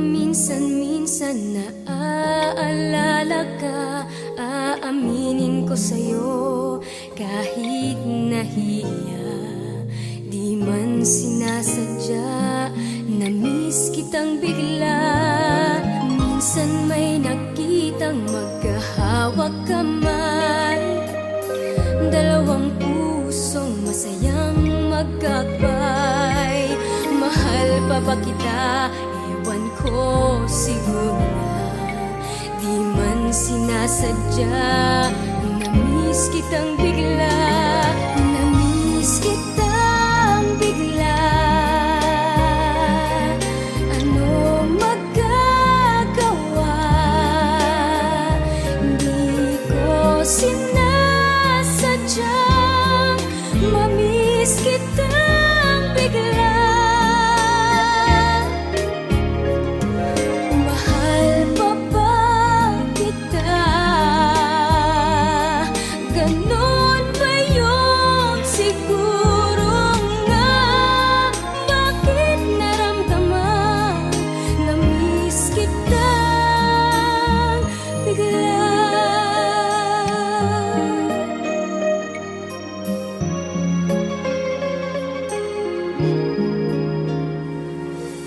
Minsan-minsan naaalala ka, aaminin ko sa'yo kahit nahiya. Di man sinasadya, na-miss kitang bigla. Minsan may nakitang magkahawak kamay, dalawang pusong masayang magkakbay. Mahal pa ba kita? Ewan ko, siguro na. Di man sinasadya, na-miss kitang bigla. Na-miss kitang bigla. Ano magagawa? Di ko sinasadyang ma-miss kitang bigla.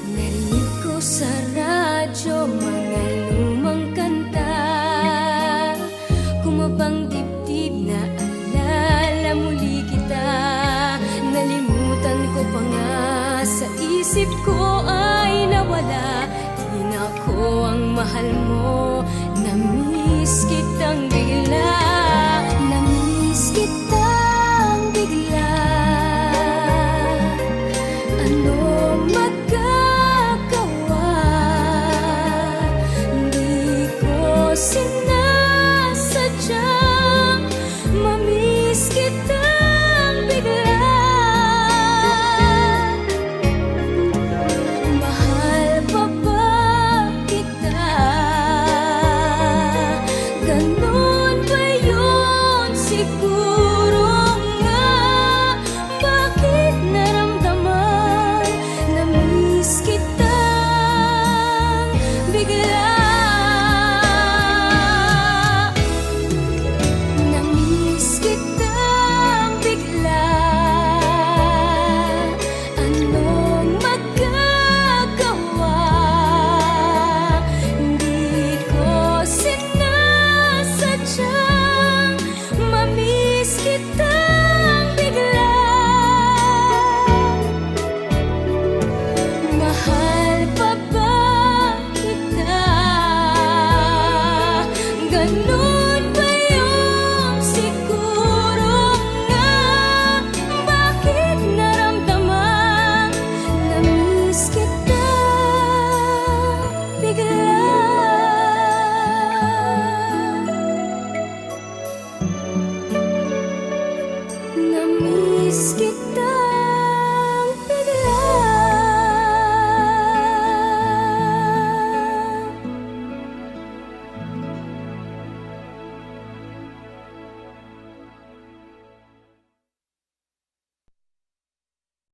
Narinig ko sa radyo mga lumang kanta, kumabang dibdib na alala muli kita. Nalimutan ko pa nga, sa isip ko ay nawala. Di na ako ang mahal mo, na-miss kitang bigla. Na-miss kitang bigla. Ano